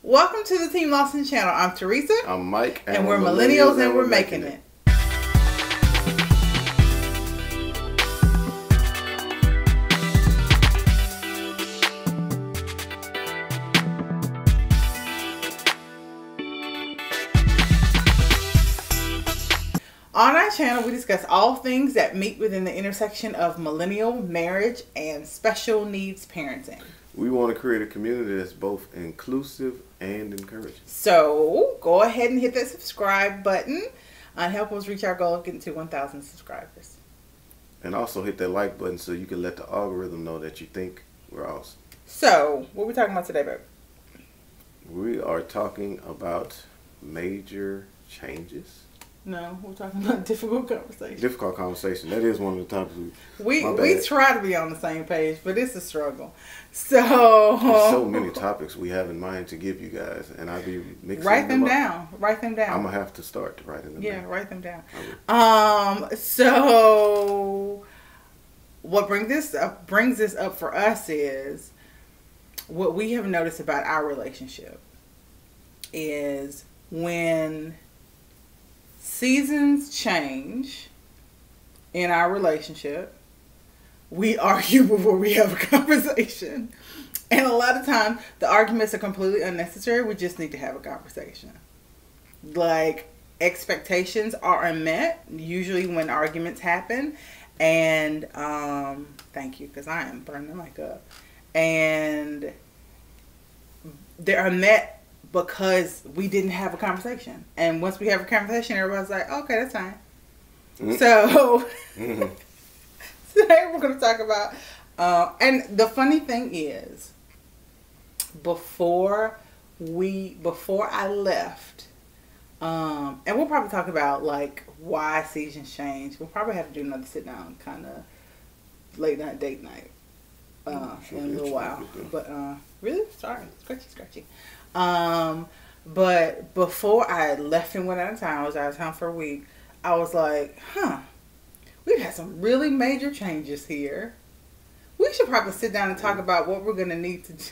Welcome to the Team Lawson channel. I'm Theresa. I'm Mike. And we're millennials and we're making it. On our channel, we discuss all things that meet within the intersection of millennial, marriage, and special needs parenting. We want to create a community that's both inclusive and encouraging. So, go ahead and hit that subscribe button and help us reach our goal of getting to 1,000 subscribers. And also hit that like button so you can let the algorithm know that you think we're awesome. So, what are we talking about today, babe? We are talking about major changes. No, we're talking about difficult conversation. Difficult conversation. That is one of the topics we try to be on the same page, but it's a struggle. So there's so many topics we have in mind to give you guys, and I'll be mixing Write them down. Write them down. I'm gonna have to start writing them down. Yeah, write them down. So what brings this up for us is what we have noticed about our relationship is when seasons change in our relationship, we argue before we have a conversation. And a lot of times, the arguments are completely unnecessary. We just need to have a conversation. Like, expectations are unmet, usually when arguments happen. And, thank you, because I am burning like up. And they're unmet because we didn't have a conversation. And once we have a conversation, everybody's like, okay, that's fine. Mm-hmm. So, today we're going to talk about, and the funny thing is, before I left, and we'll probably talk about like why seasons change. We'll probably have to do another sit down kind of late night date night in a little while. But really? Sorry. Scratchy. But before I left and went out of town, I was out of town for a week, I was like, we've had some really major changes here. We should probably sit down and talk about what we're going to need to do.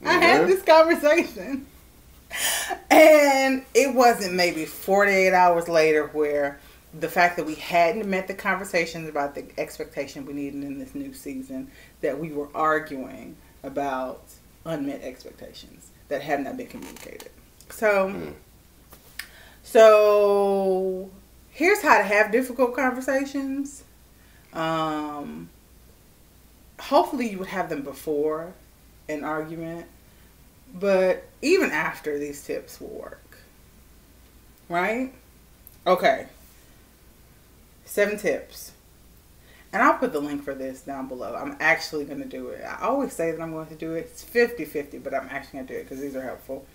I had this conversation. And it wasn't maybe 48 hours later where the fact that we hadn't met the conversations about the expectation we needed in this new season, that we were arguing about unmet expectations that had not been communicated. So here's how to have difficult conversations. Hopefully you would have them before an argument, but even after, these tips will work. Right? Okay. 7 tips. And I'll put the link for this down below. I'm actually going to do it. I always say that I'm going to do it. It's 50-50, but I'm actually going to do it because these are helpful.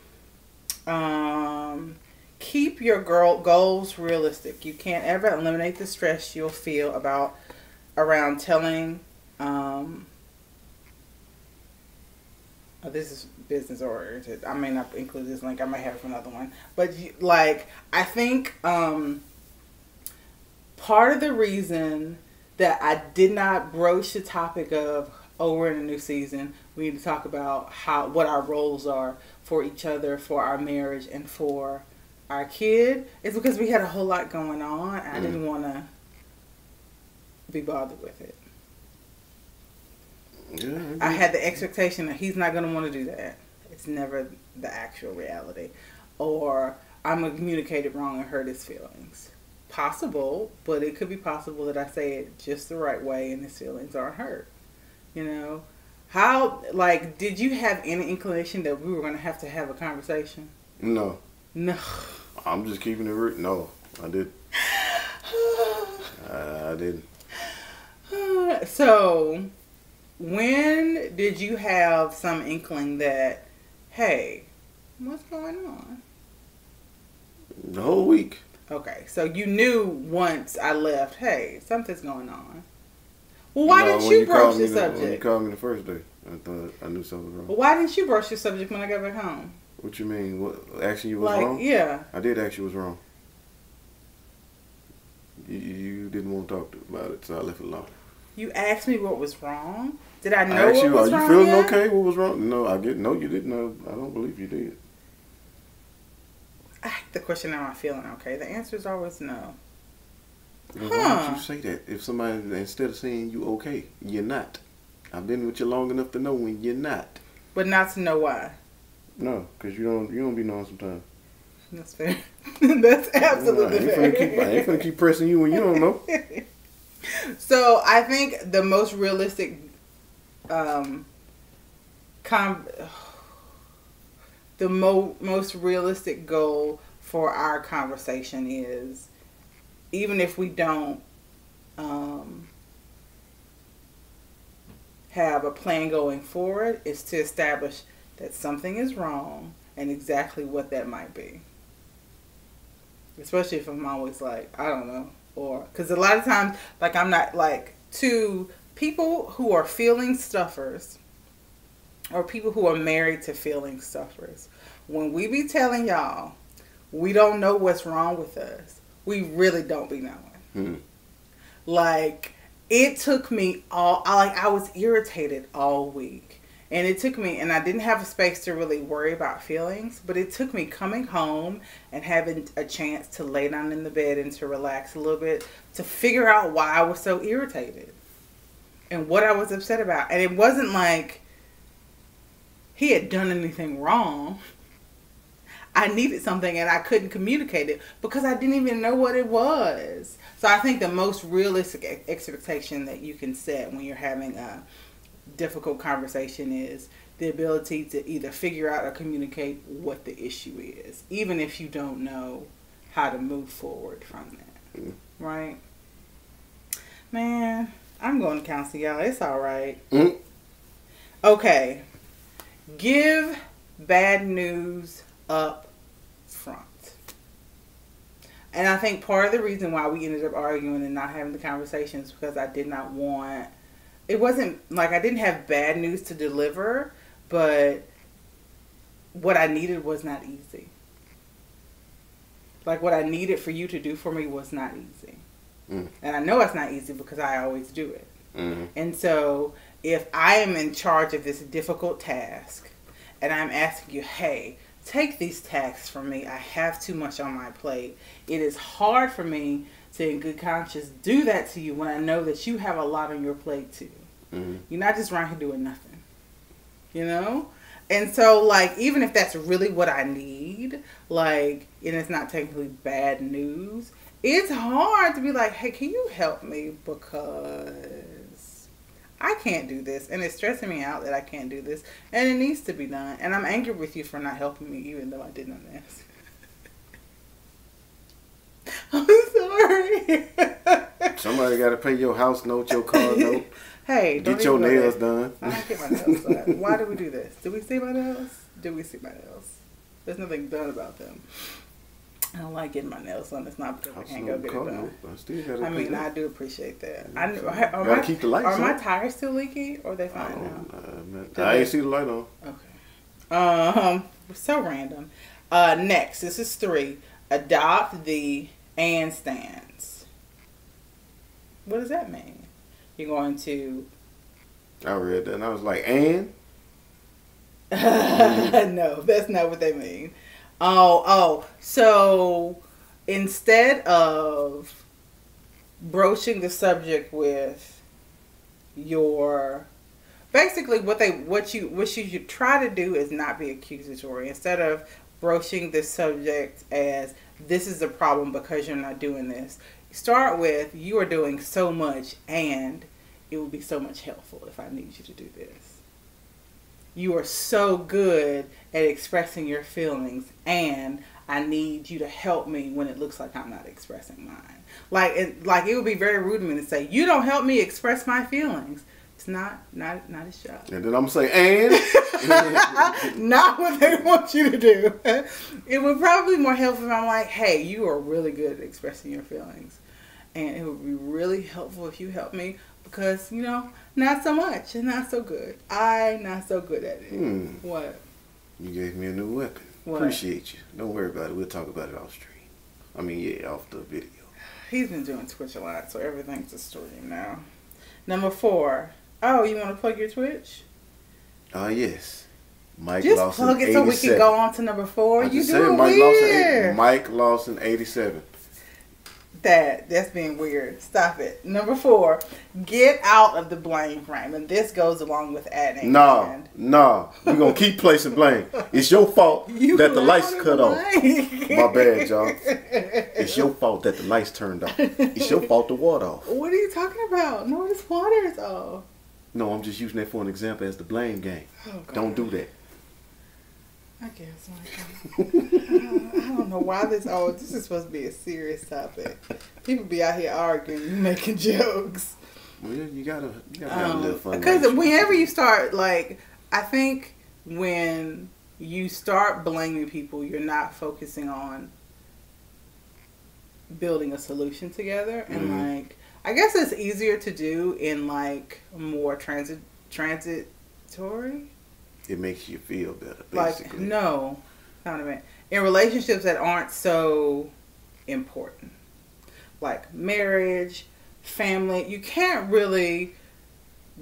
Keep your goals realistic. You can't ever eliminate the stress you'll feel around telling. This is business oriented. I may not include this link. I might have another one. But I think part of the reason that I did not broach the topic of, we're in a new season, we need to talk about what our roles are for each other, for our marriage, and for our kid, is because we had a whole lot going on, and I didn't want to be bothered with it. Yeah, I had the expectation that he's not going to want to do that. It's never the actual reality. Or I'm going to communicate it wrong and hurt his feelings. Possible, but it could be possible that I say it just the right way and his feelings aren't hurt. You know? Did you have any inclination that we were going to have a conversation? No. No. I'm just keeping it real. No, I did. I didn't. So, when did you have some inkling that, hey, what's going on? The whole week. Okay, so you knew once I left, hey, something's going on. Well, why didn't you broach the subject? When you called me the first day, I thought I knew something was wrong. Well, why didn't you broach the subject when I got back home? What you mean? What, asking you what's wrong? Yeah. I did ask you what's wrong. You didn't want to talk about it, so I left it alone. You asked me what was wrong? Did I know what was wrong? Are you feeling okay? What was wrong? No, no, you didn't know. I don't believe you did. I hate the question, am I feeling okay? The answer is always no. Well, why don't you say that? If somebody, instead of saying you okay, you're not. I've been with you long enough to know when you're not. But not to know why. No, because you don't be knowing sometimes. That's fair. That's absolutely fair. I ain't finna keep pressing you when you don't know. So I think the most realistic most realistic goal for our conversation is, even if we don't have a plan going forward, is to establish that something is wrong and exactly what that might be. Especially if I'm always like, I don't know. Or, because a lot of times, like, I'm not, like, to people who are feeling stuffers, or people who are married to feeling stuffers, when we be telling y'all we don't know what's wrong with us, we really don't be knowing. Hmm. Like, it took me I was irritated all week. And it took me, and I didn't have a space to really worry about feelings, but it took me coming home and having a chance to lay down in the bed and to relax a little bit to figure out why I was so irritated and what I was upset about. And it wasn't like he had done anything wrong. I needed something and I couldn't communicate it because I didn't even know what it was. So I think the most realistic expectation that you can set when you're having a difficult conversation is the ability to either figure out or communicate what the issue is, even if you don't know how to move forward from that. Mm. Right? Man, I'm going to counsel y'all. It's all right. Mm. Okay. Give bad news up front. And I think part of the reason why we ended up arguing and not having the conversation is because I did not want... It wasn't like I didn't have bad news to deliver, but what I needed was not easy. Like, what I needed for you to do for me was not easy. Mm. And I know it's not easy because I always do it. Mm-hmm. And so if I am in charge of this difficult task and I'm asking you, hey, take these tasks from me, I have too much on my plate. It is hard for me to, in good conscience, do that to you when I know that you have a lot on your plate too. Mm-hmm. You're not just around here doing nothing, you know? And so, like, even if that's really what I need, like, and it's not technically bad news, it's hard to be like, hey, can you help me because I can't do this, and it's stressing me out that I can't do this, and it needs to be done, and I'm angry with you for not helping me even though I didn't ask. I'm sorry. Somebody got to pay your house note, your car note. Hey, get your nails done. I don't get my nails done. Why do we do this? Do we see my nails? Do we see my nails? There's nothing done about them. I don't like getting my nails done. It's not because I can't go get it done. I mean, I do appreciate that. Gotta keep the lights on. Are my tires still leaky, or are they fine now? I ain't see the light on. Okay. So random. Next, this is 3. Adopt the and stance. What does that mean? You're going to... I read that and I was like, and? No, that's not what they mean. So instead of broaching the subject with your... Basically, what you try to do is not be accusatory. Instead of broaching the subject as, this is a problem because you're not doing this, start with, you are doing so much and it would be so much helpful if I need you to do this. You are so good at expressing your feelings and I need you to help me when it looks like I'm not expressing mine. Like it would be very rude of me to say, you don't help me express my feelings. It's not his job. And then I'm going to say, and? Not what they want you to do. It would probably be more helpful if I'm like, hey, you are really good at expressing your feelings. And it would be really helpful if you help me because, you know, not so much and not so good. I'm not so good at it. What? You gave me a new weapon. What? Appreciate you. Don't worry about it. We'll talk about it off stream. I mean, yeah, off the video. He's been doing Twitch a lot, so everything's a stream now. Number 4. Oh, you want to plug your Twitch? Yes. Mike Just Lawson, plug it so we can go on to number 4. I You just do said it Mike weird. Lawson, Mike Lawson, 87. That's being weird. Stop it. Number 4, get out of the blame frame. And this goes along with adding. No. We're going to keep placing blame. It's your fault that the lights cut off. My bad, y'all. It's your fault that the lights turned off. It's your fault the water off. What are you talking about? No, this water is off. No, I'm just using that for an example as the blame game. Oh, don't do that. I guess, I don't know why this is supposed to be a serious topic. People be out here arguing, you making jokes. Well, you gotta have a little fun. Because whenever you start, like, I think when you start blaming people, you're not focusing on building a solution together. And, like, I guess it's easier to do in, like, more transitory. It makes you feel better, basically. Like, no, not a in relationships that aren't so important, like marriage, family, you can't really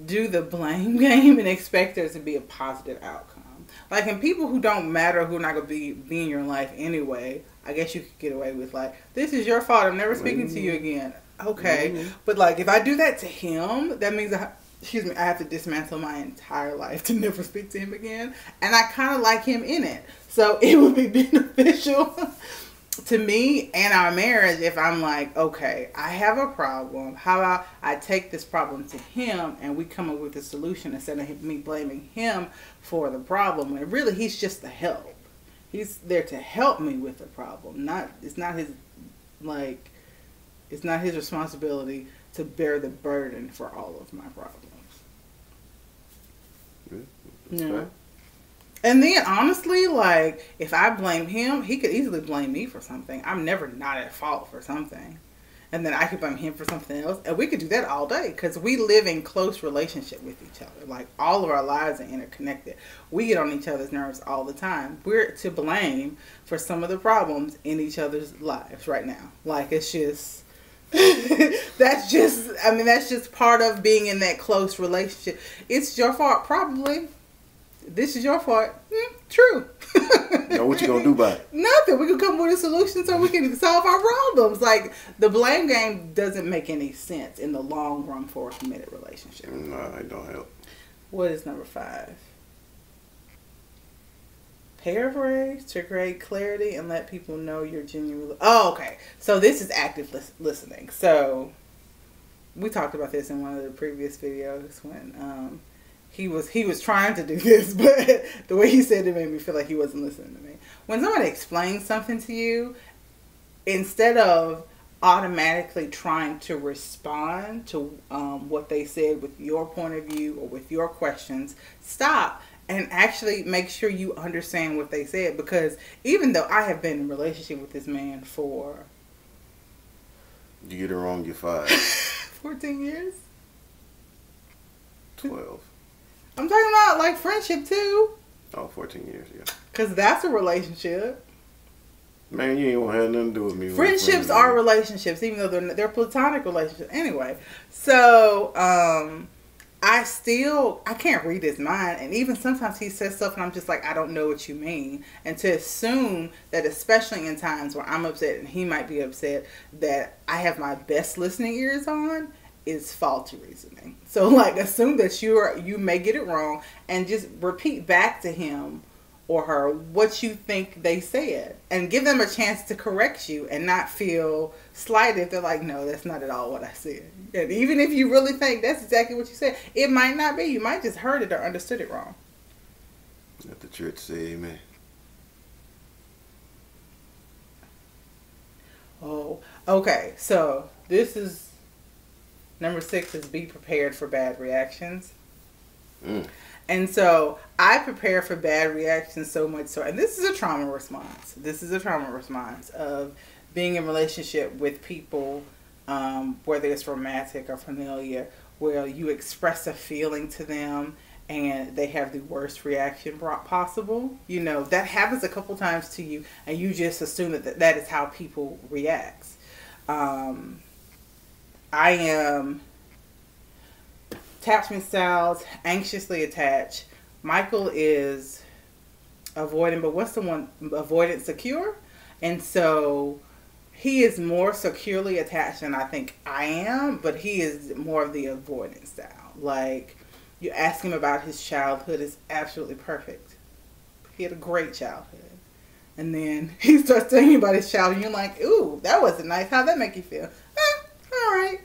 do the blame game and expect there to be a positive outcome. Like, in people who don't matter, who are not going to be in your life anyway, I guess you could get away with, like, this is your fault, I'm never speaking to you again. Okay, but, like, if I do that to him, that means I have to dismantle my entire life to never speak to him again. And I kind of like him in it. So it would be beneficial to me and our marriage if I'm like, okay, I have a problem. How about I take this problem to him and we come up with a solution instead of me blaming him for the problem. And really, he's just the help. He's there to help me with the problem. It's not his responsibility to bear the burden for all of my problems. Yeah. And then, honestly, like, if I blame him, he could easily blame me for something. I'm never not at fault for something. And then I could blame him for something else. And we could do that all day because we live in close relationship with each other. Like, all of our lives are interconnected. We get on each other's nerves all the time. We're to blame for some of the problems in each other's lives right now. Like, it's just... that's just part of being in that close relationship. It's your fault, probably. This is your fault. True. Now what you gonna do about it? Nothing. We can come with a solution so we can solve our problems. Like, the blame game doesn't make any sense in the long run for a committed relationship. No, it don't help. What is number 5? Paraphrase to create clarity and let people know you're genuinely... Oh, okay. So this is active listening. So we talked about this in one of the previous videos when he was trying to do this, but the way he said it made me feel like he wasn't listening to me. When somebody explains something to you, instead of automatically trying to respond to what they said with your point of view or with your questions, stop and actually make sure you understand what they said. Because even though I have been in a relationship with this man for... You get it wrong, you're 5. 14 years? 12. I'm talking about, like, friendship, too. Oh, 14 years, yeah. Because that's a relationship. Man, you ain't gonna have nothing to do with me. Friendships are relationships, even though they're platonic relationships. Anyway, so, I can't read his mind, and even sometimes he says stuff and I'm just like, I don't know what you mean. And to assume that, especially in times where I'm upset and he might be upset, that I have my best listening ears on is faulty reasoning. So, like, assume that you may get it wrong and just repeat back to him or her what you think they said and give them a chance to correct you and not feel slighted. They're like, no, that's not at all what I said. And even if you really think that's exactly what you said, it might not be. You might just heard it or understood it wrong. Let the church say amen. Oh, okay. So this is number 6 is be prepared for bad reactions. And so I prepare for bad reactions so much so, and this is a trauma response. This is a trauma response of being in a relationship with people, whether it's romantic or familiar, where you express a feeling to them and they have the worst reaction possible. You know, that happens a couple times to you and you just assume that is how people react. I am attachment styles, anxiously attached. Michael is avoidant, but what's the one? Avoidant secure. And so he is more securely attached than I think I am, but he is more of the avoidant style. Like, you ask him about his childhood, it's absolutely perfect. He had a great childhood. And then he starts telling you about his childhood, and you're like, ooh, that wasn't nice. How'd that make you feel? All right.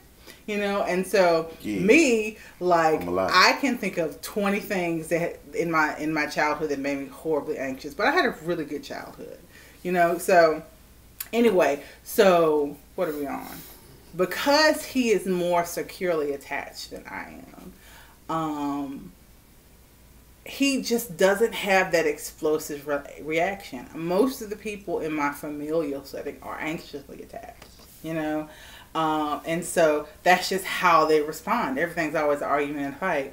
You know, and so me, like, I can think of 20 things that in my childhood that made me horribly anxious, but I had a really good childhood. You know, so anyway, so what are we on? Because he is more securely attached than I am, he just doesn't have that explosive reaction. Most of the people in my familial setting are anxiously attached, you know. And so that's just how they respond. Everything's always an argument and fight.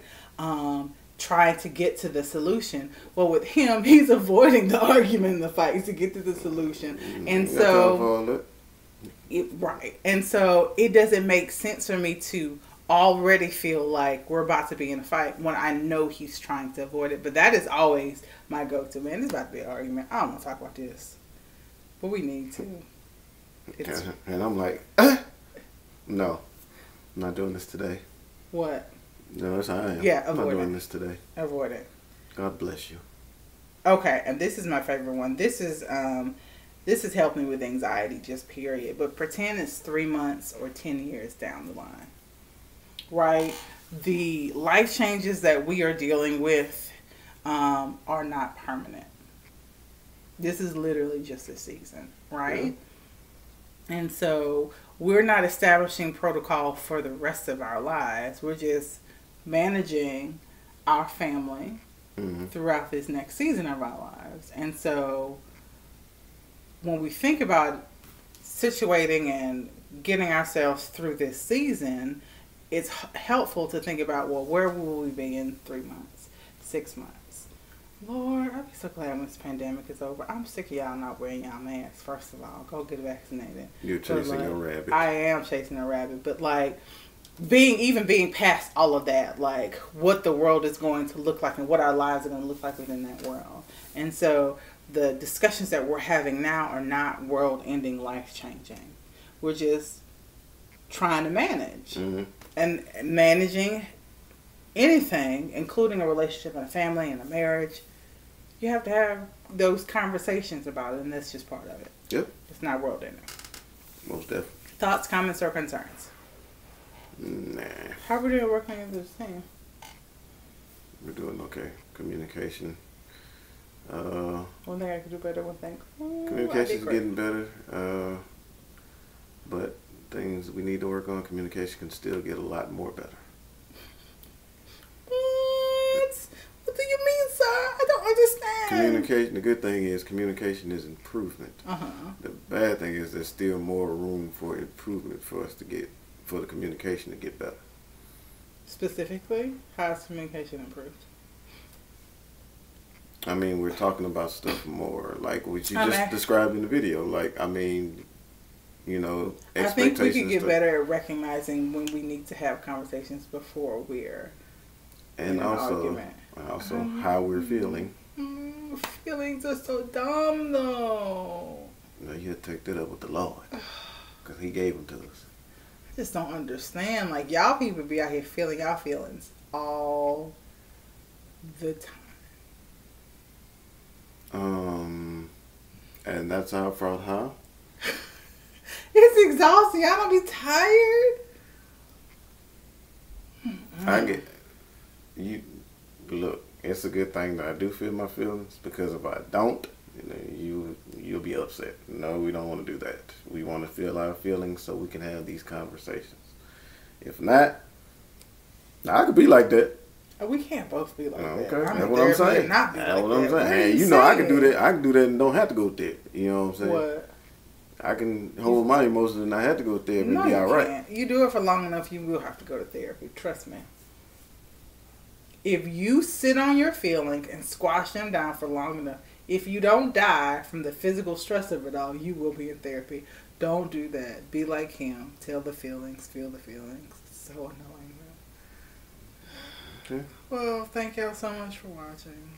Trying to get to the solution. Well, with him, he's avoiding the argument and the fight to get to the solution. And so, right. And so it doesn't make sense for me to already feel like we're about to be in a fight when I know he's trying to avoid it. But that is always my go-to. Man, it's about to be an argument. I don't want to talk about this. But we need to. And I'm like, no, I'm not doing this today. What? No, that's how I am. Yeah, I'm not doing this today. Avoid it. God bless you. Okay, and this is my favorite one. This is helped me with anxiety, just period. But pretend it's 3 months or 10 years down the line. Right? The life changes that we are dealing with are not permanent. This is literally just a season, right? Yeah. And so we're not establishing protocol for the rest of our lives. We're just managing our family throughout this next season of our lives. And so when we think about situating and getting ourselves through this season, it's helpful to think about, well, where will we be in 3 months, 6 months? Lord, I'll be so glad when this pandemic is over. I'm sick of y'all not wearing y'all masks, first of all. Go get vaccinated. You're chasing a rabbit. I am chasing a rabbit. But, like, being past all of that, like, what the world is going to look like and what our lives are going to look like within that world. And so the discussions that we're having now are not world-ending, life-changing. We're just trying to manage. Mm-hmm. And managing anything, including a relationship and a family and a marriage, you have to have those conversations about it, and that's just part of it. Yep. It's not world ending. Most definitely. Thoughts, comments, or concerns? Nah. How are we doing working as this team? We're doing okay. Communication. One thing I could do better, one thing. Communication's getting better. But things we need to work on, communication can still get a lot more better. What do you mean, sir? I don't understand. Communication, the good thing is communication is improvement. The bad thing is there's still more room for improvement for us to get, for the communication to get better. Specifically, how is communication improved? I mean, we're talking about stuff more like what you just described in the video. Like, I mean, you know, expectations. I think we could get better at recognizing when we need to have conversations before we're in an argument. And also how we're feeling. Feelings are so dumb, though. You know, you have to take that up with the Lord, because He gave them to us. I just don't understand. Like, y'all people be out here feeling y'all feelings all the time. And that's our fault, huh? It's exhausting. I don't be tired. I get you. Look, it's a good thing that I do feel my feelings, because if I don't, you'll be upset. No, we don't want to do that. We want to feel our feelings so we can have these conversations. If not, I could be like that. We can't both be like that. Okay, that's what I'm saying. That's what I'm saying. Hey, you know, I can do that. I can do that and don't have to go there. You know what I'm saying? What? I can hold my emotions and not have to go to therapy and be all right. Can't. You do it for long enough, you will have to go to therapy. Trust me. If you sit on your feelings and squash them down for long enough, if you don't die from the physical stress of it all, you will be in therapy. Don't do that. Be like him. Tell the feelings. Feel the feelings. It's so annoying. Okay. Well, thank y'all so much for watching.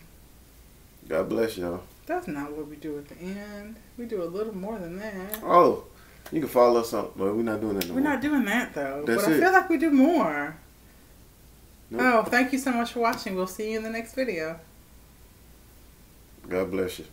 God bless y'all. That's not what we do at the end. We do a little more than that. Oh, you can follow us up, but we're not doing that no more. We're not doing that, though. That's but I it. feel like we do more. Nope. Oh, thank you so much for watching. We'll see you in the next video. God bless you.